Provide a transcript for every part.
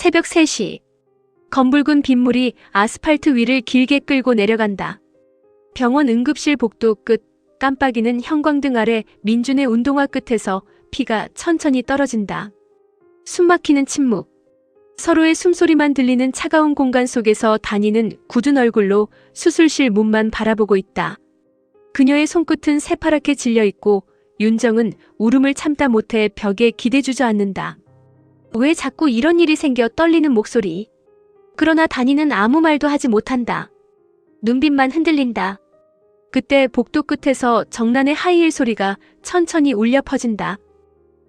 새벽 3시. 검붉은 빗물이 아스팔트 위를 길게 끌고 내려간다. 병원 응급실 복도 끝, 깜빡이는 형광등 아래 민준의 운동화 끝에서 피가 천천히 떨어진다. 숨막히는 침묵. 서로의 숨소리만 들리는 차가운 공간 속에서 다니는 굳은 얼굴로 수술실 문만 바라보고 있다. 그녀의 손끝은 새파랗게 질려있고 윤정은 울음을 참다 못해 벽에 기대 주저앉는다. 왜 자꾸 이런 일이 생겨 떨리는 목소리. 그러나 다니는 아무 말도 하지 못한다. 눈빛만 흔들린다. 그때 복도 끝에서 정란의 하이힐 소리가 천천히 울려 퍼진다.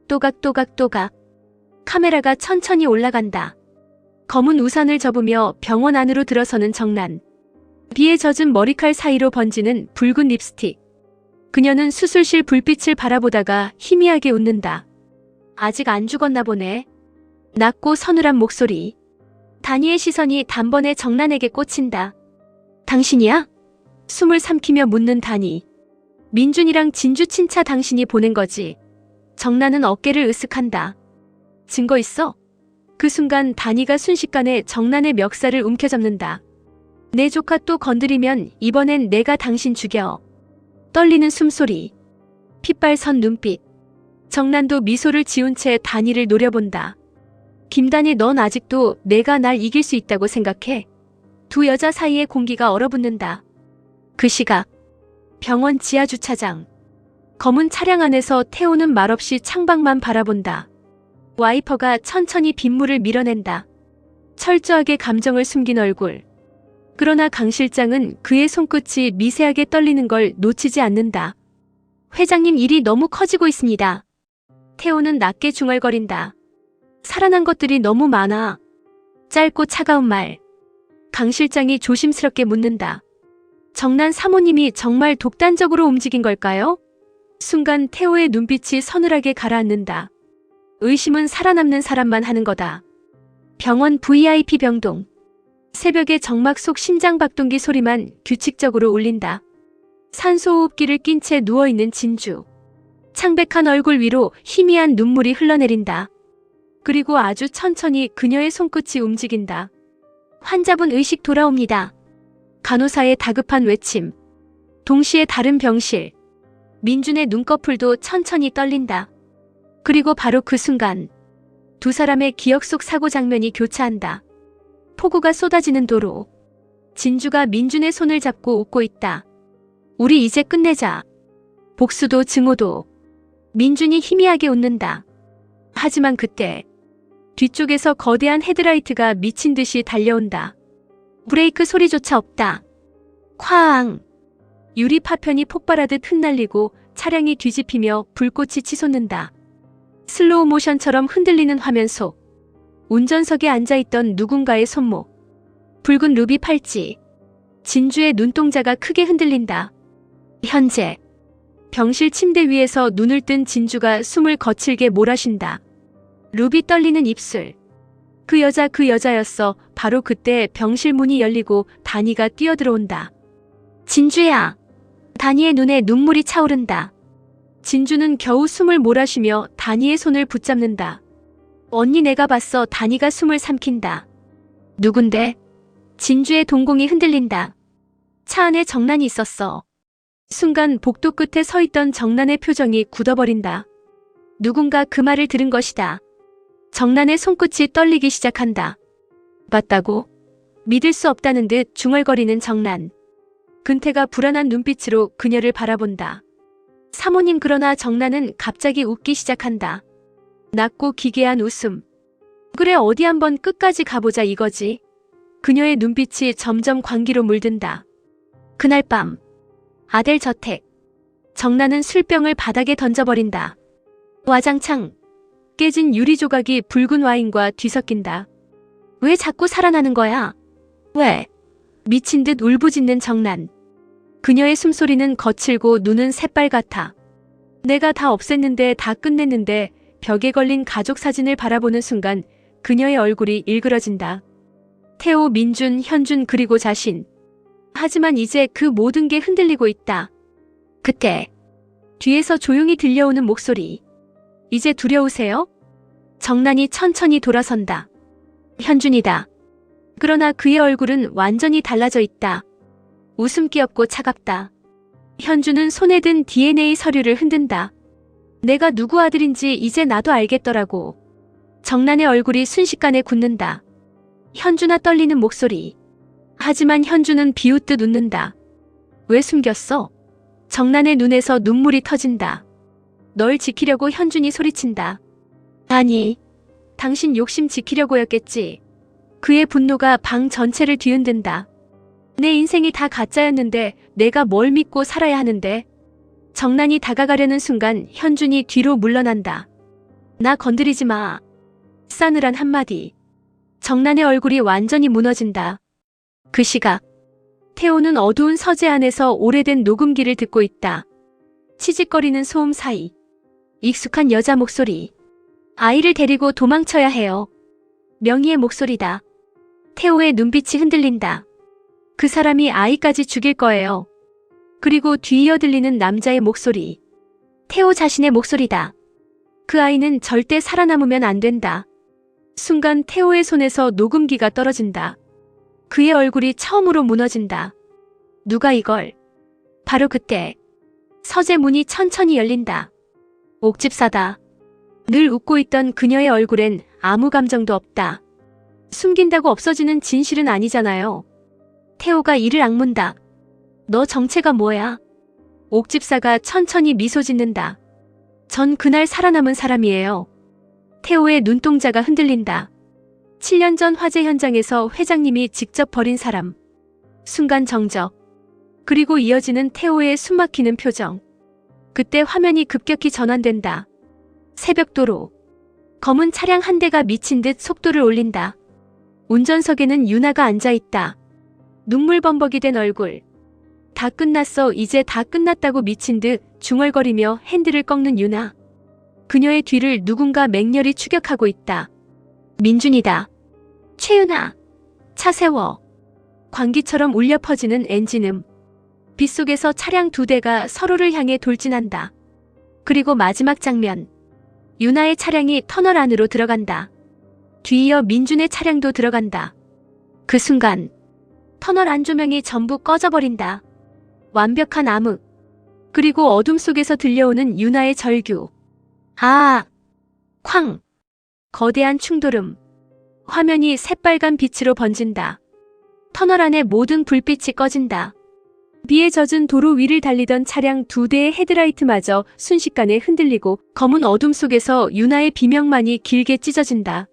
또각또각또각. 카메라가 천천히 올라간다. 검은 우산을 접으며 병원 안으로 들어서는 정란. 비에 젖은 머리칼 사이로 번지는 붉은 립스틱. 그녀는 수술실 불빛을 바라보다가 희미하게 웃는다. 아직 안 죽었나 보네. 낮고 서늘한 목소리. 다니의 시선이 단번에 정란에게 꽂힌다. 당신이야? 숨을 삼키며 묻는 다니. 민준이랑 진주 친차 당신이 보낸 거지. 정란은 어깨를 으쓱한다. 증거 있어? 그 순간 다니가 순식간에 정란의 멱살을 움켜잡는다. 내 조카 또 건드리면 이번엔 내가 당신 죽여. 떨리는 숨소리. 핏발선 눈빛. 정란도 미소를 지운 채 다니를 노려본다. 김다니, 넌 아직도 내가 날 이길 수 있다고 생각해? 두 여자 사이의 공기가 얼어붙는다. 그 시각. 병원 지하 주차장. 검은 차량 안에서 태호는 말없이 창밖만 바라본다. 와이퍼가 천천히 빗물을 밀어낸다. 철저하게 감정을 숨긴 얼굴. 그러나 강 실장은 그의 손끝이 미세하게 떨리는 걸 놓치지 않는다. 회장님, 일이 너무 커지고 있습니다. 태호는 낮게 중얼거린다. 살아난 것들이 너무 많아. 짧고 차가운 말. 강 실장이 조심스럽게 묻는다. 정난 사모님이 정말 독단적으로 움직인 걸까요? 순간 태호의 눈빛이 서늘하게 가라앉는다. 의심은 살아남는 사람만 하는 거다. 병원 VIP 병동. 새벽에 정막 속 심장박동기 소리만 규칙적으로 울린다. 산소호흡기를 낀 채 누워있는 진주. 창백한 얼굴 위로 희미한 눈물이 흘러내린다. 그리고 아주 천천히 그녀의 손끝이 움직인다. 환자분 의식 돌아옵니다. 간호사의 다급한 외침. 동시에 다른 병실. 민준의 눈꺼풀도 천천히 떨린다. 그리고 바로 그 순간 두 사람의 기억 속 사고 장면이 교차한다. 폭우가 쏟아지는 도로. 진주가 민준의 손을 잡고 웃고 있다. 우리 이제 끝내자. 복수도 증오도. 민준이 희미하게 웃는다. 하지만 그때 뒤쪽에서 거대한 헤드라이트가 미친 듯이 달려온다. 브레이크 소리조차 없다. 쾅! 유리 파편이 폭발하듯 흩날리고 차량이 뒤집히며 불꽃이 치솟는다. 슬로우 모션처럼 흔들리는 화면 속. 운전석에 앉아있던 누군가의 손목. 붉은 루비 팔찌. 진주의 눈동자가 크게 흔들린다. 현재. 병실 침대 위에서 눈을 뜬 진주가 숨을 거칠게 몰아쉰다. 루비 떨리는 입술. 그 여자였어. 바로 그때 병실 문이 열리고 다니가 뛰어들어온다. 진주야. 다니의 눈에 눈물이 차오른다. 진주는 겨우 숨을 몰아쉬며 다니의 손을 붙잡는다. 언니, 내가 봤어. 다니가 숨을 삼킨다. 누군데? 진주의 동공이 흔들린다. 차 안에 정란이 있었어. 순간 복도 끝에 서 있던 정란의 표정이 굳어버린다. 누군가 그 말을 들은 것이다. 정란의 손끝이 떨리기 시작한다. 맞다고? 믿을 수 없다는 듯 중얼거리는 정란. 근태가 불안한 눈빛으로 그녀를 바라본다. 사모님. 그러나 정란은 갑자기 웃기 시작한다. 낮고 기괴한 웃음. 그래, 어디 한번 끝까지 가보자 이거지. 그녀의 눈빛이 점점 광기로 물든다. 그날 밤. 아델 저택. 정란은 술병을 바닥에 던져버린다. 와장창. 깨진 유리 조각이 붉은 와인과 뒤섞인다. 왜 자꾸 살아나는 거야? 왜? 미친 듯 울부짖는 정란. 그녀의 숨소리는 거칠고 눈은 새빨갛다. 내가 다 없앴는데, 다 끝냈는데. 벽에 걸린 가족 사진을 바라보는 순간 그녀의 얼굴이 일그러진다. 태호, 민준, 현준, 그리고 자신. 하지만 이제 그 모든 게 흔들리고 있다. 그때 뒤에서 조용히 들려오는 목소리. 이제 두려우세요? 정란이 천천히 돌아선다. 현준이다. 그러나 그의 얼굴은 완전히 달라져 있다. 웃음기 없고 차갑다. 현준은 손에 든 DNA 서류를 흔든다. 내가 누구 아들인지 이제 나도 알겠더라고. 정란의 얼굴이 순식간에 굳는다. 현준아 떨리는 목소리. 하지만 현준은 비웃듯 웃는다. 왜 숨겼어? 정란의 눈에서 눈물이 터진다. 널 지키려고 현준이 소리친다. 아니, 당신 욕심 지키려고였겠지. 그의 분노가 방 전체를 뒤흔든다. 내 인생이 다 가짜였는데 내가 뭘 믿고 살아야 하는데. 정란이 다가가려는 순간 현준이 뒤로 물러난다. 나 건드리지 마. 싸늘한 한마디. 정란의 얼굴이 완전히 무너진다. 그 시각 태호는 어두운 서재 안에서 오래된 녹음기를 듣고 있다. 치직거리는 소음 사이 익숙한 여자 목소리. 아이를 데리고 도망쳐야 해요. 명희의 목소리다. 태호의 눈빛이 흔들린다. 그 사람이 아이까지 죽일 거예요. 그리고 뒤이어 들리는 남자의 목소리. 태호 자신의 목소리다. 그 아이는 절대 살아남으면 안 된다. 순간 태호의 손에서 녹음기가 떨어진다. 그의 얼굴이 처음으로 무너진다. 누가 이걸? 바로 그때 서재 문이 천천히 열린다. 옥집사다. 늘 웃고 있던 그녀의 얼굴엔 아무 감정도 없다. 숨긴다고 없어지는 진실은 아니잖아요. 태호가 이를 악문다. 너 정체가 뭐야? 옥집사가 천천히 미소 짓는다. 전 그날 살아남은 사람이에요. 태호의 눈동자가 흔들린다. 7년 전 화재 현장에서 회장님이 직접 버린 사람. 순간 정적. 그리고 이어지는 태호의 숨막히는 표정. 그때 화면이 급격히 전환된다. 새벽도로. 검은 차량 한 대가 미친 듯 속도를 올린다. 운전석에는 유나가 앉아있다. 눈물 범벅이 된 얼굴. 다 끝났어, 이제 다 끝났다고 미친 듯 중얼거리며 핸들을 꺾는 유나. 그녀의 뒤를 누군가 맹렬히 추격하고 있다. 민준이다. 최윤아. 차 세워. 광기처럼 울려 퍼지는 엔진음. 빗속에서 차량 2대가 서로를 향해 돌진한다. 그리고 마지막 장면. 유나의 차량이 터널 안으로 들어간다. 뒤이어 민준의 차량도 들어간다. 그 순간 터널 안 조명이 전부 꺼져버린다. 완벽한 암흑. 그리고 어둠 속에서 들려오는 유나의 절규. 아! 쾅! 거대한 충돌음. 화면이 새빨간 빛으로 번진다. 터널 안의 모든 불빛이 꺼진다. 비에 젖은 도로 위를 달리던 차량 2대의 헤드라이트마저 순식간에 흔들리고 검은 어둠 속에서 유나의 비명만이 길게 찢어진다.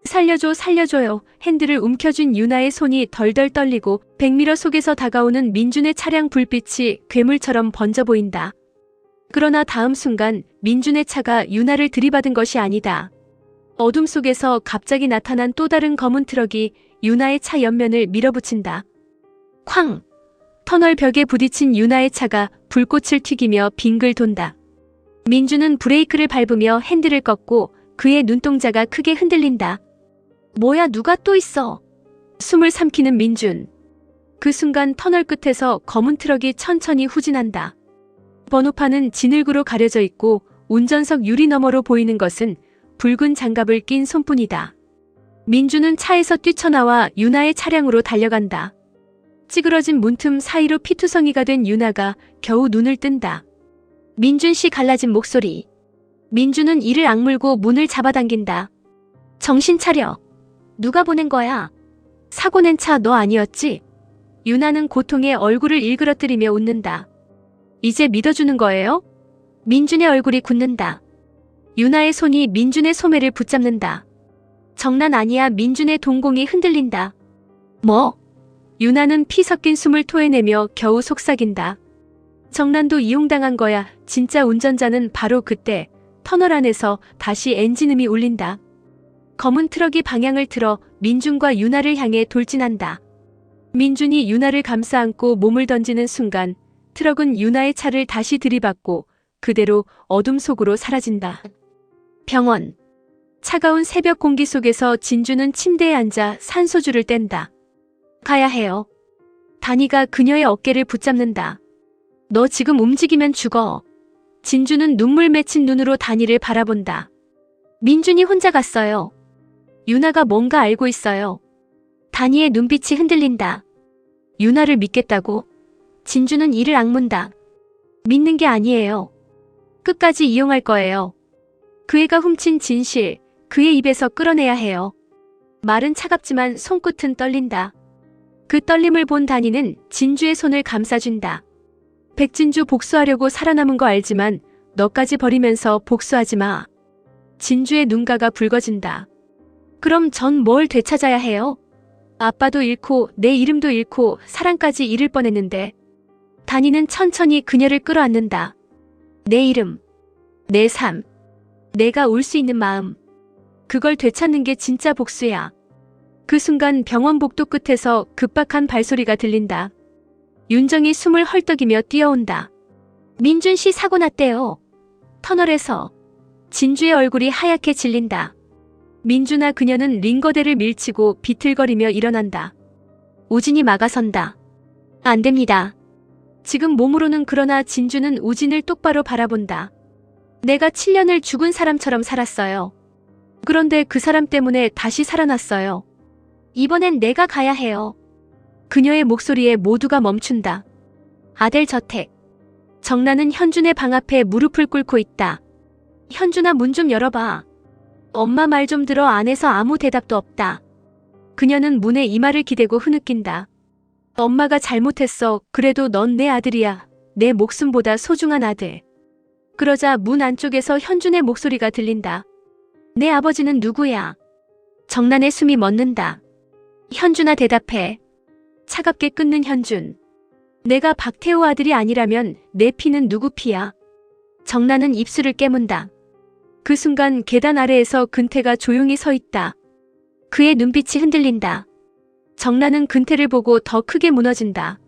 살려줘, 살려줘요. 핸들을 움켜쥔 유나의 손이 덜덜 떨리고 백미러 속에서 다가오는 민준의 차량 불빛이 괴물처럼 번져 보인다. 그러나 다음 순간 민준의 차가 유나를 들이받은 것이 아니다. 어둠 속에서 갑자기 나타난 또 다른 검은 트럭이 유나의 차 옆면을 밀어붙인다. 쾅! 터널 벽에 부딪힌 유나의 차가 불꽃을 튀기며 빙글 돈다. 민준은 브레이크를 밟으며 핸들을 꺾고 그의 눈동자가 크게 흔들린다. 뭐야, 누가 또 있어? 숨을 삼키는 민준. 그 순간 터널 끝에서 검은 트럭이 천천히 후진한다. 번호판은 진흙으로 가려져 있고 운전석 유리 너머로 보이는 것은 붉은 장갑을 낀 손뿐이다. 민준은 차에서 뛰쳐나와 유나의 차량으로 달려간다. 찌그러진 문틈 사이로 피투성이가 된 유나가 겨우 눈을 뜬다. 민준 씨. 갈라진 목소리. 민준은 이를 악물고 문을 잡아당긴다. 정신 차려. 누가 보낸 거야? 사고 낸 차 너 아니었지? 유나는 고통에 얼굴을 일그러뜨리며 웃는다. 이제 믿어주는 거예요? 민준의 얼굴이 굳는다. 유나의 손이 민준의 소매를 붙잡는다. 정난 아니야. 민준의 동공이 흔들린다. 뭐? 유나는 피 섞인 숨을 토해내며 겨우 속삭인다. 정난도 이용당한 거야. 진짜 운전자는 바로 그때 터널 안에서 다시 엔진음이 울린다. 검은 트럭이 방향을 틀어 민준과 유나를 향해 돌진한다. 민준이 유나를 감싸 안고 몸을 던지는 순간 트럭은 유나의 차를 다시 들이받고 그대로 어둠 속으로 사라진다. 병원. 차가운 새벽 공기 속에서 진주는 침대에 앉아 산소줄을 뗀다. 가야 해요. 다니가 그녀의 어깨를 붙잡는다. 너 지금 움직이면 죽어. 진주는 눈물 맺힌 눈으로 다니를 바라본다. 민준이 혼자 갔어요. 유나가 뭔가 알고 있어요. 다니의 눈빛이 흔들린다. 유나를 믿겠다고? 진주는 이를 악문다. 믿는 게 아니에요. 끝까지 이용할 거예요. 그 애가 훔친 진실, 그의 입에서 끌어내야 해요. 말은 차갑지만 손끝은 떨린다. 그 떨림을 본 다니는 진주의 손을 감싸준다. 백진주 복수하려고 살아남은 거 알지만 너까지 버리면서 복수하지 마. 진주의 눈가가 붉어진다. 그럼 전 뭘 되찾아야 해요? 아빠도 잃고 내 이름도 잃고 사랑까지 잃을 뻔했는데. 다니는 천천히 그녀를 끌어안는다. 내 이름, 내 삶, 내가 울 수 있는 마음. 그걸 되찾는 게 진짜 복수야. 그 순간 병원 복도 끝에서 급박한 발소리가 들린다. 윤정이 숨을 헐떡이며 뛰어온다. 민준 씨 사고 났대요. 터널에서. 진주의 얼굴이 하얗게 질린다. 민준아, 그녀는 링거대를 밀치고 비틀거리며 일어난다. 우진이 막아선다. 안 됩니다. 지금 몸으로는 그러나 진주는 우진을 똑바로 바라본다. 내가 7년을 죽은 사람처럼 살았어요. 그런데 그 사람 때문에 다시 살아났어요. 이번엔 내가 가야 해요. 그녀의 목소리에 모두가 멈춘다. 아델 저택. 정나는 현준의 방 앞에 무릎을 꿇고 있다. 현준아, 문 좀 열어봐. 엄마 말 좀 들어. 안에서 아무 대답도 없다. 그녀는 문에 이마를 기대고 흐느낀다. 엄마가 잘못했어. 그래도 넌 내 아들이야. 내 목숨보다 소중한 아들. 그러자 문 안쪽에서 현준의 목소리가 들린다. 내 아버지는 누구야? 정난의 숨이 멎는다. 현준아, 대답해. 차갑게 끊는 현준. 내가 박태호 아들이 아니라면 내 피는 누구 피야? 정난은 입술을 깨문다. 그 순간 계단 아래에서 근태가 조용히 서 있다. 그의 눈빛이 흔들린다. 정란은 근태를 보고 더 크게 무너진다.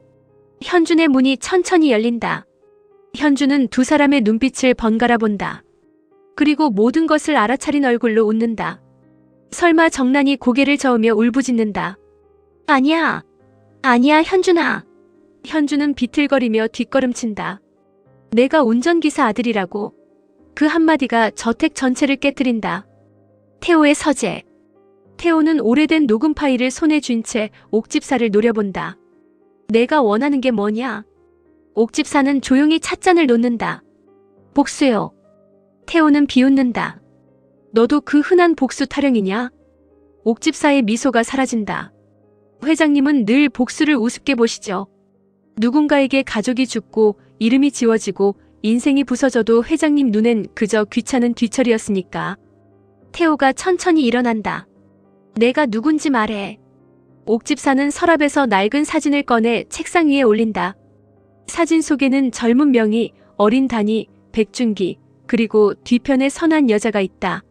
현준의 문이 천천히 열린다. 현준은 두 사람의 눈빛을 번갈아 본다. 그리고 모든 것을 알아차린 얼굴로 웃는다. 설마 정란이 고개를 저으며 울부짖는다. 아니야. 아니야, 현준아. 현준은 비틀거리며 뒷걸음친다. 내가 운전기사 아들이라고. 그 한마디가 저택 전체를 깨뜨린다. 태호의 서재. 태호는 오래된 녹음 파일을 손에 쥔 채 옥집사를 노려본다. 내가 원하는 게 뭐냐? 옥집사는 조용히 찻잔을 놓는다. 복수요. 태호는 비웃는다. 너도 그 흔한 복수 타령이냐? 옥집사의 미소가 사라진다. 회장님은 늘 복수를 우습게 보시죠. 누군가에게 가족이 죽고 이름이 지워지고 인생이 부서져도 회장님 눈엔 그저 귀찮은 뒤처리였으니까. 태호가 천천히 일어난다. 내가 누군지 말해. 옥집사는 서랍에서 낡은 사진을 꺼내 책상 위에 올린다. 사진 속에는 젊은 명희, 어린 단이, 백준기, 그리고 뒤편에 선한 여자가 있다.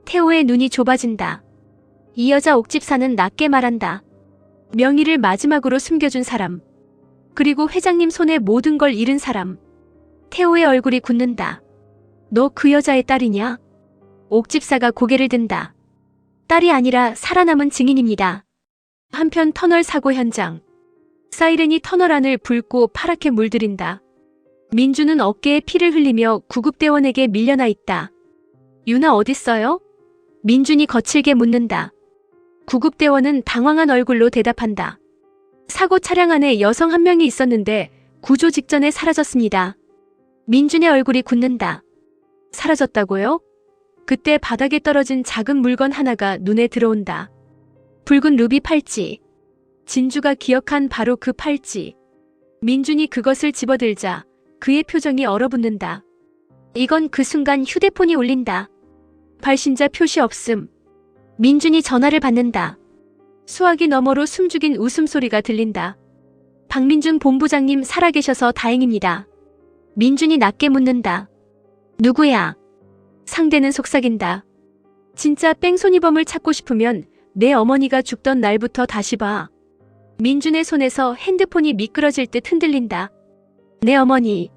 태호의 눈이 좁아진다. 이 여자 옥집사는 낮게 말한다. 명희를 마지막으로 숨겨준 사람. 그리고 회장님 손에 모든 걸 잃은 사람. 태호의 얼굴이 굳는다. 너 그 여자의 딸이냐? 옥집사가 고개를 든다. 딸이 아니라 살아남은 증인입니다. 한편 터널 사고 현장. 사이렌이 터널 안을 붉고 파랗게 물들인다. 민주는 어깨에 피를 흘리며 구급대원에게 밀려나 있다. 유나 어딨어요? 민준이 거칠게 묻는다. 구급대원은 당황한 얼굴로 대답한다. 사고 차량 안에 여성 한 명이 있었는데 구조 직전에 사라졌습니다. 민준의 얼굴이 굳는다. 사라졌다고요? 그때 바닥에 떨어진 작은 물건 하나가 눈에 들어온다. 붉은 루비 팔찌. 진주가 기억한 바로 그 팔찌. 민준이 그것을 집어들자 그의 표정이 얼어붙는다. 이건 그 순간 휴대폰이 울린다. 발신자 표시 없음. 민준이 전화를 받는다. 수화기 너머로 숨죽인 웃음소리가 들린다. 박민준 본부장님 살아계셔서 다행입니다. 민준이 낮게 묻는다. 누구야? 상대는 속삭인다. 진짜 뺑소니범을 찾고 싶으면 내 어머니가 죽던 날부터 다시 봐. 민준의 손에서 핸드폰이 미끄러질 듯 흔들린다. 내 어머니.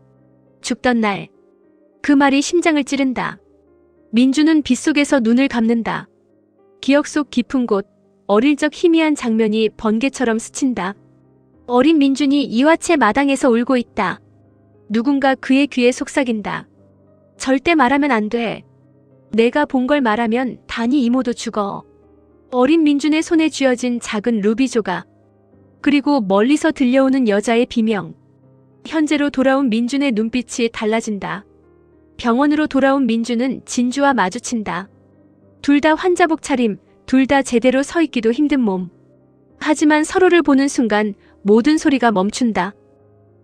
죽던 날. 그 말이 심장을 찌른다. 민준은 빗속에서 눈을 감는다. 기억 속 깊은 곳, 어릴 적 희미한 장면이 번개처럼 스친다. 어린 민준이 이화채 마당에서 울고 있다. 누군가 그의 귀에 속삭인다. 절대 말하면 안 돼. 내가 본 걸 말하면 단이 이모도 죽어. 어린 민준의 손에 쥐어진 작은 루비 조각. 그리고 멀리서 들려오는 여자의 비명. 현재로 돌아온 민준의 눈빛이 달라진다. 병원으로 돌아온 민준은 진주와 마주친다. 둘 다 환자복 차림, 둘 다 제대로 서 있기도 힘든 몸. 하지만 서로를 보는 순간 모든 소리가 멈춘다.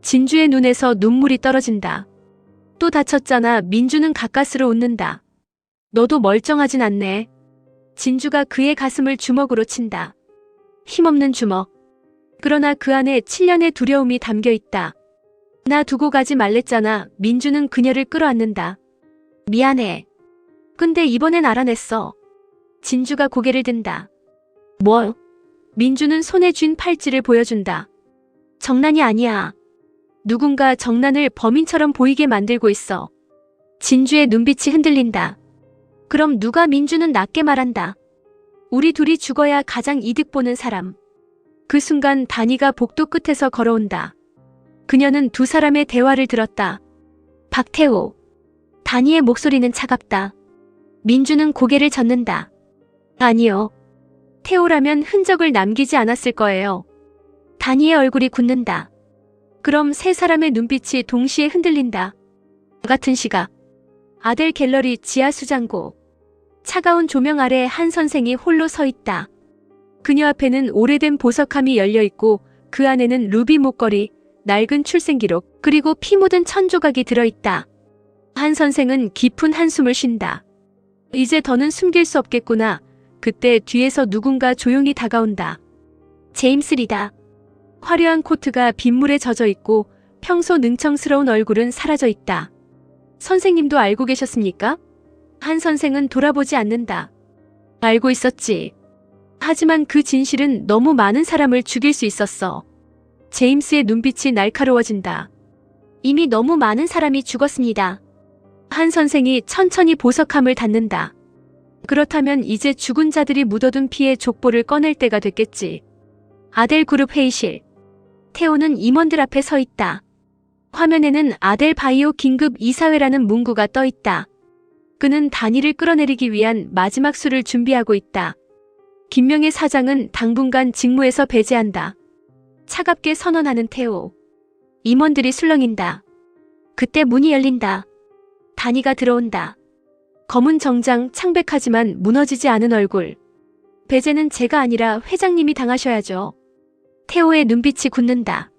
진주의 눈에서 눈물이 떨어진다. 또 다쳤잖아. 민주는 가까스로 웃는다. 너도 멀쩡하진 않네. 진주가 그의 가슴을 주먹으로 친다. 힘없는 주먹. 그러나 그 안에 7년의 두려움이 담겨 있다. 나 두고 가지 말랬잖아. 민주는 그녀를 끌어안는다. 미안해. 근데 이번엔 알아냈어. 진주가 고개를 든다. 뭐? 민주는 손에 쥔 팔찌를 보여준다. 정난이 아니야. 누군가 정난을 범인처럼 보이게 만들고 있어. 진주의 눈빛이 흔들린다. 그럼 누가? 민주는 낮게 말한다. 우리 둘이 죽어야 가장 이득 보는 사람. 그 순간 다니가 복도 끝에서 걸어온다. 그녀는 두 사람의 대화를 들었다. 박태호. 다니의 목소리는 차갑다. 민주는 고개를 젓는다. 아니요. 태호라면 흔적을 남기지 않았을 거예요. 다니의 얼굴이 굳는다. 그럼 세 사람의 눈빛이 동시에 흔들린다. 같은 시각. 아델 갤러리 지하 수장고. 차가운 조명 아래 한 선생이 홀로 서 있다. 그녀 앞에는 오래된 보석함이 열려있고 그 안에는 루비 목걸이, 낡은 출생기록, 그리고 피 묻은 천조각이 들어있다. 한 선생은 깊은 한숨을 쉰다. 이제 더는 숨길 수 없겠구나. 그때 뒤에서 누군가 조용히 다가온다. 제임스 리다. 화려한 코트가 빗물에 젖어 있고 평소 능청스러운 얼굴은 사라져 있다. 선생님도 알고 계셨습니까? 한 선생은 돌아보지 않는다. 알고 있었지. 하지만 그 진실은 너무 많은 사람을 죽일 수 있었어. 제임스의 눈빛이 날카로워진다. 이미 너무 많은 사람이 죽었습니다. 한 선생이 천천히 보석함을 닫는다. 그렇다면 이제 죽은 자들이 묻어둔 피의 족보를 꺼낼 때가 됐겠지. 아델 그룹 회의실. 태호는 임원들 앞에 서 있다. 화면에는 아델 바이오 긴급 이사회라는 문구가 떠 있다. 그는 다니를 끌어내리기 위한 마지막 수를 준비하고 있다. 김명의 사장은 당분간 직무에서 배제한다. 차갑게 선언하는 태호. 임원들이 술렁인다. 그때 문이 열린다. 다니가 들어온다. 검은 정장, 창백하지만 무너지지 않은 얼굴. 배제는 제가 아니라 회장님이 당하셔야죠. 태호의 눈빛이 굳는다.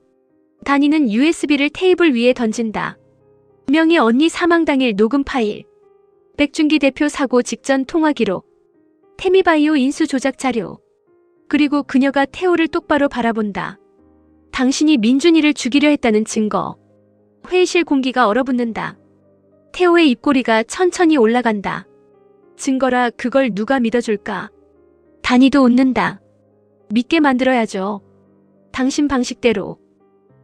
다니는 USB를 테이블 위에 던진다. 명의 언니 사망 당일 녹음 파일. 백준기 대표 사고 직전 통화 기록. 태미바이오 인수 조작 자료. 그리고 그녀가 태호를 똑바로 바라본다. 당신이 민준이를 죽이려 했다는 증거. 회의실 공기가 얼어붙는다. 태호의 입꼬리가 천천히 올라간다. 증거라 그걸 누가 믿어줄까? 다니도 웃는다. 믿게 만들어야죠. 당신 방식대로.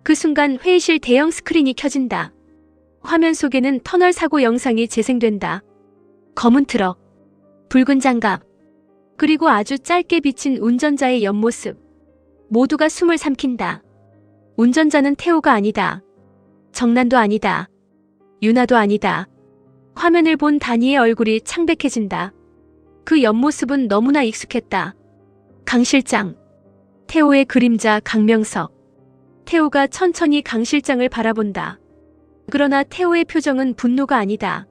그 순간 회의실 대형 스크린이 켜진다. 화면 속에는 터널 사고 영상이 재생된다. 검은 트럭, 붉은 장갑, 그리고 아주 짧게 비친 운전자의 옆모습. 모두가 숨을 삼킨다. 운전자는 태호가 아니다. 정난도 아니다. 유나도 아니다. 화면을 본 다니의 얼굴이 창백해진다. 그 옆모습은 너무나 익숙했다. 강 실장. 태호의 그림자 강명석. 태호가 천천히 강 실장을 바라본다. 그러나 태호의 표정은 분노가 아니다.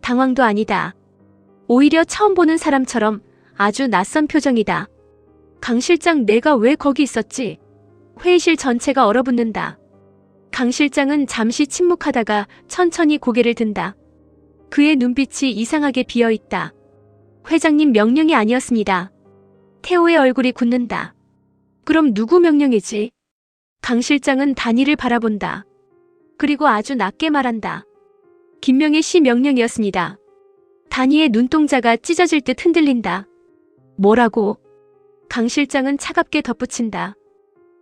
당황도 아니다. 오히려 처음 보는 사람처럼 아주 낯선 표정이다. 강 실장, 내가 왜 거기 있었지? 회의실 전체가 얼어붙는다. 강 실장은 잠시 침묵하다가 천천히 고개를 든다. 그의 눈빛이 이상하게 비어있다. 회장님 명령이 아니었습니다. 태호의 얼굴이 굳는다. 그럼 누구 명령이지? 강 실장은 다니를 바라본다. 그리고 아주 낮게 말한다. 김명의 씨 명령이었습니다. 다니의 눈동자가 찢어질 듯 흔들린다. 뭐라고? 강 실장은 차갑게 덧붙인다.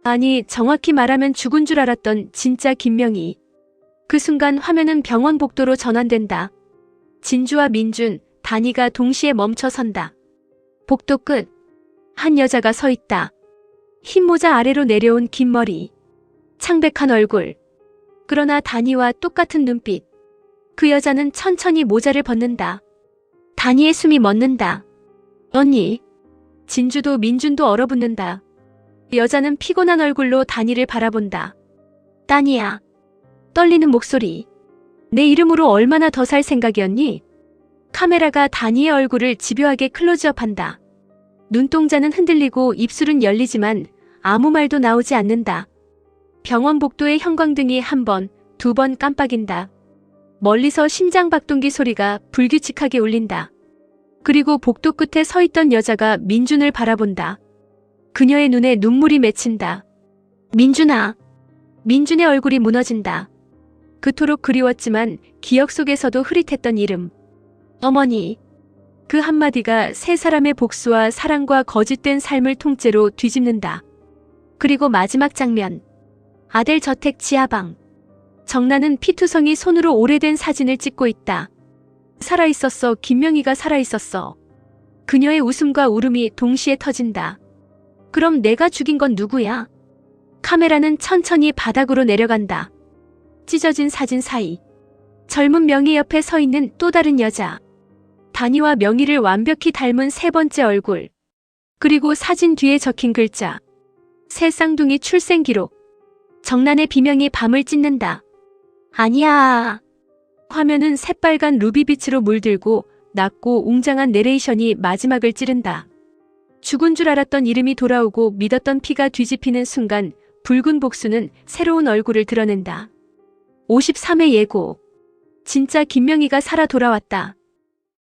아니, 정확히 말하면 죽은 줄 알았던 진짜 김명희. 그 순간 화면은 병원 복도로 전환된다. 진주와 민준, 다니가 동시에 멈춰 선다. 복도 끝. 한 여자가 서 있다. 흰 모자 아래로 내려온 긴 머리. 창백한 얼굴. 그러나 다니와 똑같은 눈빛. 그 여자는 천천히 모자를 벗는다. 다니의 숨이 멎는다. 언니. 진주도 민준도 얼어붙는다. 여자는 피곤한 얼굴로 다니를 바라본다. 따니야. 떨리는 목소리. 내 이름으로 얼마나 더 살 생각이었니? 카메라가 다니의 얼굴을 집요하게 클로즈업한다. 눈동자는 흔들리고 입술은 열리지만 아무 말도 나오지 않는다. 병원 복도의 형광등이 한 번, 두 번 깜빡인다. 멀리서 심장박동기 소리가 불규칙하게 울린다. 그리고 복도 끝에 서 있던 여자가 민준을 바라본다. 그녀의 눈에 눈물이 맺힌다. 민준아. 민준의 얼굴이 무너진다. 그토록 그리웠지만 기억 속에서도 흐릿했던 이름. 어머니. 그 한마디가 세 사람의 복수와 사랑과 거짓된 삶을 통째로 뒤집는다. 그리고 마지막 장면. 아델 저택 지하방. 정나는 피투성이 손으로 오래된 사진을 찍고 있다. 살아있었어. 김명희가 살아있었어. 그녀의 웃음과 울음이 동시에 터진다. 그럼 내가 죽인 건 누구야? 카메라는 천천히 바닥으로 내려간다. 찢어진 사진 사이. 젊은 명희 옆에 서 있는 또 다른 여자. 다니와 명희를 완벽히 닮은 세 번째 얼굴. 그리고 사진 뒤에 적힌 글자. 새 쌍둥이 출생 기록. 정난의 비명이 밤을 찢는다. 아니야. 화면은 새빨간 루비빛으로 물들고 낮고 웅장한 내레이션이 마지막을 찌른다. 죽은 줄 알았던 이름이 돌아오고 믿었던 피가 뒤집히는 순간 붉은 복수는 새로운 얼굴을 드러낸다. 53회 예고. 진짜 김명희가 살아 돌아왔다.